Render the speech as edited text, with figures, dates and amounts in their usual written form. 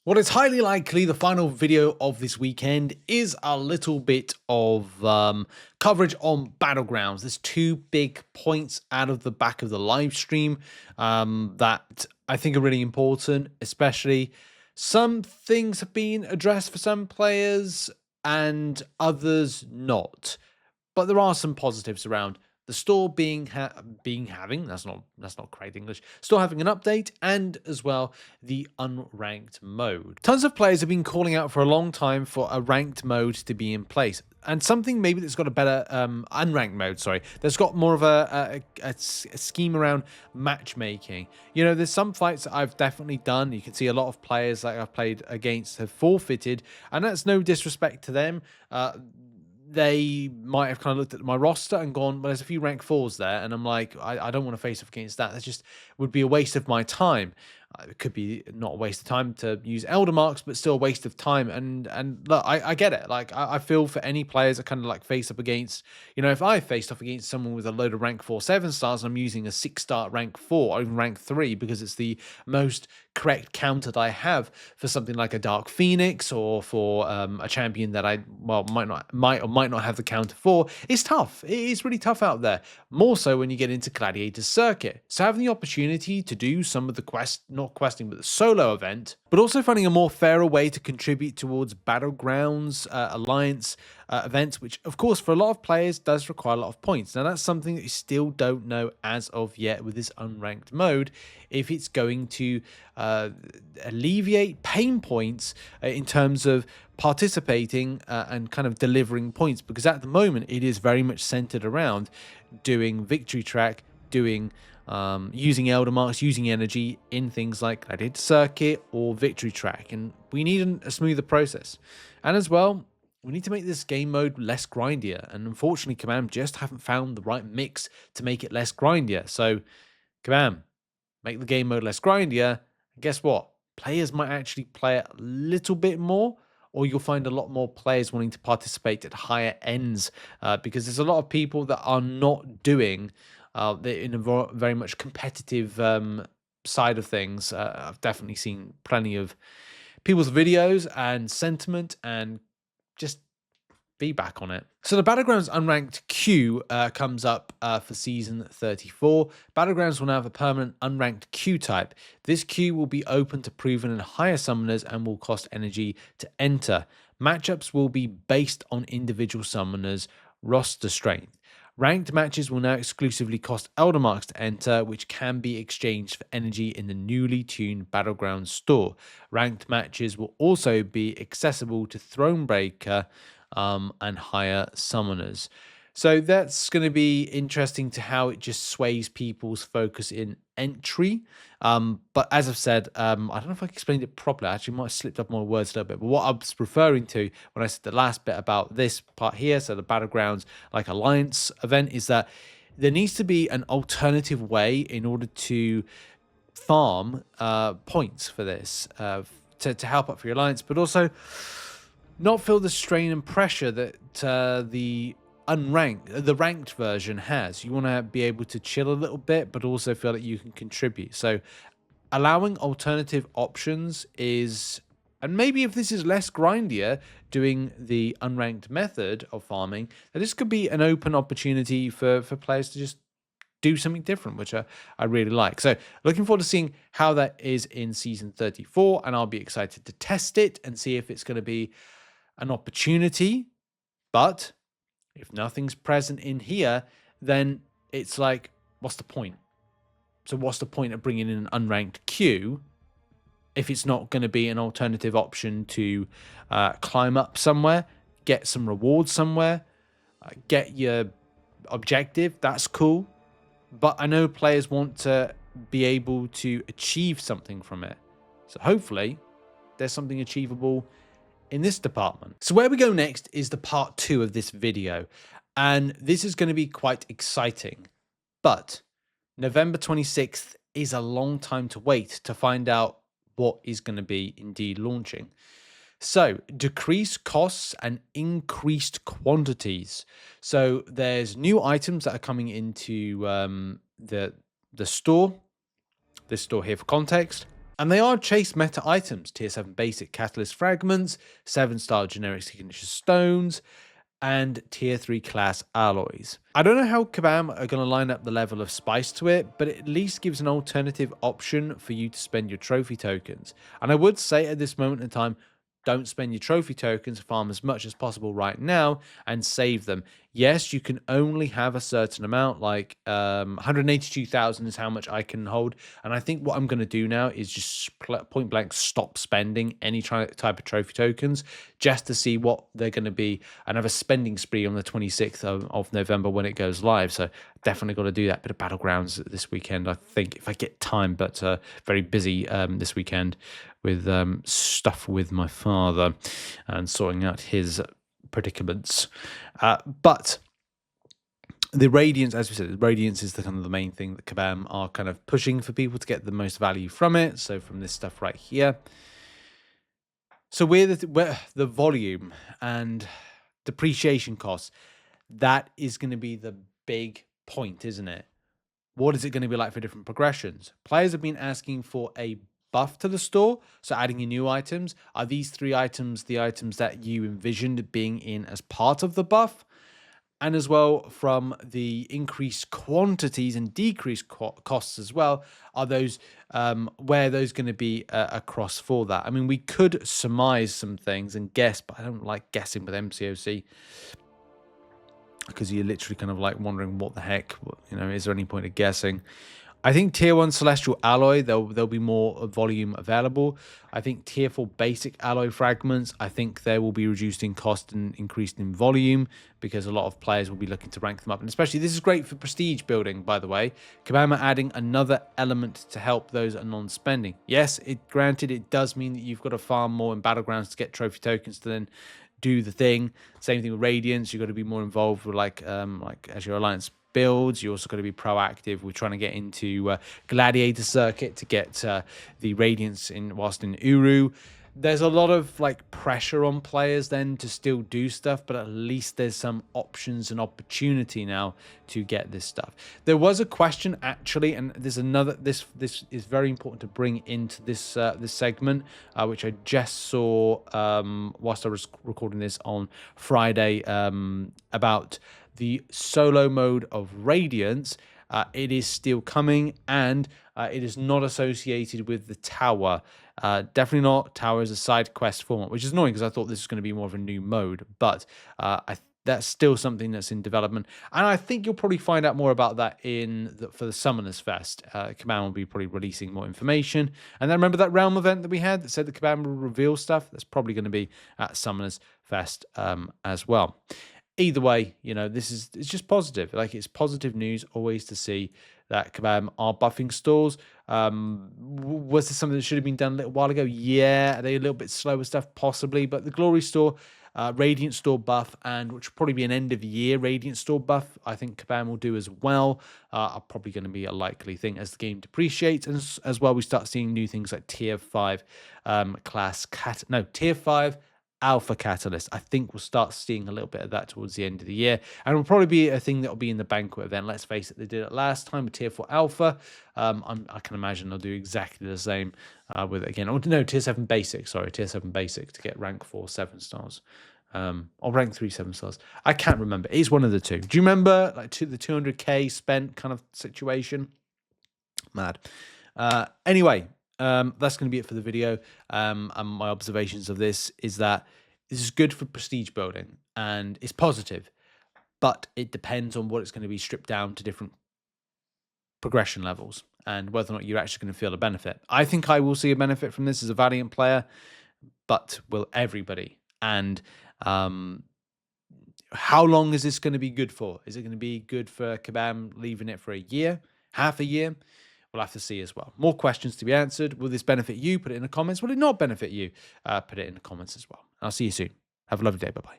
Well, it's highly likely the final video of this weekend is a little bit of coverage on Battlegrounds. There's two big points out of the back of the live stream that I think are really important, especially some things have been addressed for some players and others not. But there are some positives around the store having that's not correct English. Store having an update, and as well the unranked mode. Tons of players have been calling out for a long time for a ranked mode to be in place, and something maybe that's got a better unranked mode. Sorry, that's got more of a scheme around matchmaking. You know, there's some fights that I've definitely done. You can see a lot of players that I've played against have forfeited, and that's no disrespect to them. They might have kind of looked at my roster and gone, well, there's a few rank fours there. And I'm like, I don't want to face off against that. That just would be a waste of my time. It could be not a waste of time to use elder marks, but still a waste of time. And look, I get it. Like, I feel for any players that kind of like face up against, you know, if I faced off against someone with a load of rank 4 7-stars, and I'm using a 6-star rank 4 or even rank 3 because it's the most correct counter that I have for something like a Dark Phoenix, or for a champion that I might or might not have the counter for. It's tough. It is really tough out there, more so when you get into Gladiator Circuit. So having the opportunity to do some of the not questing, but the solo event, but also finding a more fairer way to contribute towards Battlegrounds Alliance events, which of course for a lot of players does require a lot of points. Now that's something that you still don't know as of yet with this unranked mode, if it's going to alleviate pain points in terms of participating and kind of delivering points, because at the moment it is very much centered around doing victory track, doing using elder marks, using energy in things like Gladiator Circuit or victory track, and we need a smoother process. And as well, we need to make this game mode less grindier, and unfortunately Kabam just haven't found the right mix to make it less grindier. So Kabam, make the game mode less grindier, and guess what? Players might actually play it a little bit more, or you'll find a lot more players wanting to participate at higher ends, because there's a lot of people that are not doing in a very much competitive side of things. I've definitely seen plenty of people's videos and sentiment and just feedback on it. So the Battlegrounds Unranked Queue comes up for Season 34. Battlegrounds will now have a permanent Unranked Queue type. This queue will be open to proven and higher summoners and will cost energy to enter. Matchups will be based on individual summoners' roster strength. Ranked matches will now exclusively cost Elder Marks to enter, which can be exchanged for energy in the newly tuned Battlegrounds store. Ranked matches will also be accessible to Thronebreaker and higher summoners. So that's going to be interesting to how it just sways people's focus in entry. But as I've said, I don't know if I explained it properly. I actually might have slipped up my words a little bit. But what I was referring to when I said the last bit about this part here, so the Battlegrounds like Alliance event, is that there needs to be an alternative way in order to farm points for this, to help up for your Alliance, but also not feel the strain and pressure that the ranked version has. You want to be able to chill a little bit, but also feel that you can contribute. So allowing alternative options is, and maybe if this is less grindier, doing the unranked method of farming, that this could be an open opportunity for players to just do something different, which I really like. So looking forward to seeing how that is in Season 34, and I'll be excited to test it and see if it's going to be an opportunity. But if nothing's present in here, then it's like, what's the point? So what's the point of bringing in an unranked queue if it's not going to be an alternative option to climb up somewhere, get some rewards somewhere, get your objective? That's cool. But I know players want to be able to achieve something from it. So hopefully there's something achievable in this department. So where we go next is the part 2 of this video, and this is going to be quite exciting. But November 26th is a long time to wait to find out what is going to be indeed launching. So decreased costs and increased quantities. So there's new items that are coming into the store. This store here for context. And they are chase meta items: tier 7 basic catalyst fragments, 7-star generic signature stones, and tier 3 class alloys. I don't know how Kabam are going to line up the level of spice to it, but it at least gives an alternative option for you to spend your trophy tokens. And I would say at this moment in time, don't spend your trophy tokens, farm as much as possible right now and save them. Yes, you can only have a certain amount, like 182,000 is how much I can hold. And I think what I'm going to do now is just point blank stop spending any type of trophy tokens just to see what they're going to be and have a spending spree on the 26th of November when it goes live. So definitely got to do that bit of Battlegrounds this weekend, I think, if I get time, but very busy this weekend with stuff with my father and sorting out his predicaments. But the Radiance, as we said, the Radiance is the kind of the main thing that Kabam are kind of pushing for people to get the most value from it. So from this stuff right here. So where the volume and depreciation costs, that is going to be the big point, isn't it? What is it going to be like for different progressions? Players have been asking for a buff to the store, so adding in new items. Are these 3 items the items that you envisioned being in as part of the buff? And as well, from the increased quantities and decreased costs as well, are those where are those going to be across for that? I mean, we could surmise some things and guess, but I don't like guessing with MCOC, because you're literally kind of like wondering what the heck, is there any point of guessing? I think tier 1 celestial alloy, there'll be more volume available. I think tier 4 basic alloy fragments, I think they will be reduced in cost and increased in volume because a lot of players will be looking to rank them up. And especially, this is great for prestige building, by the way. Kabam are adding another element to help those are non-spending. Yes, granted, it does mean that you've got to farm more in Battlegrounds to get trophy tokens to then do the thing. Same thing with Radiance. You've got to be more involved with like as your alliance builds. You also got to be proactive. We're trying to get into Gladiator Circuit to get the Radiance in whilst in Uru. There's a lot of like pressure on players then to still do stuff, but at least there's some options and opportunity now to get this stuff. There was a question actually, and there's another. This is very important to bring into this this segment, which I just saw whilst I was recording this on Friday, about the solo mode of Radiance. It is still coming, and it is not associated with the tower. Definitely not. Tower is a side quest format, which is annoying because I thought this was going to be more of a new mode, but that's still something that's in development. And I think you'll probably find out more about that for the Summoners Fest. Kabam will be probably releasing more information. And then remember that Realm event that we had that said the Kabam will reveal stuff? That's probably going to be at Summoners Fest as well. Either way, it's just positive. Like, it's positive news always to see that Kabam are buffing stores. Was this something that should have been done a little while ago? Yeah. Are they a little bit slow with stuff? Possibly. But the Glory Store, Radiant Store buff, and which will probably be an end of year Radiant Store buff, I think Kabam will do as well, are probably going to be a likely thing as the game depreciates. And as well, we start seeing new things like tier 5 tier 5 Alpha Catalyst. I think we'll start seeing a little bit of that towards the end of the year, and it'll probably be a thing that will be in the banquet event. Let's face it, they did it last time with tier 4 Alpha. I can imagine they'll do exactly the same with, again, tier 7 basic. Sorry, tier 7 basic to get rank 4 7 stars. Or rank 3 7 stars. I can't remember. It's one of the two. Do you remember like the 200k spent kind of situation? Mad. Anyway. That's going to be it for the video. And my observations of this is that this is good for prestige building and it's positive, but it depends on what it's going to be stripped down to different progression levels and whether or not you're actually going to feel a benefit. I think I will see a benefit from this as a Valiant player, but will everybody? And how long is this going to be good for? Is it going to be good for Kabam leaving it for a year, half a year? We'll have to see as well. More questions to be answered. Will this benefit you? Put it in the comments. Will it not benefit you? Put it in the comments as well. I'll see you soon. Have a lovely day. Bye-bye.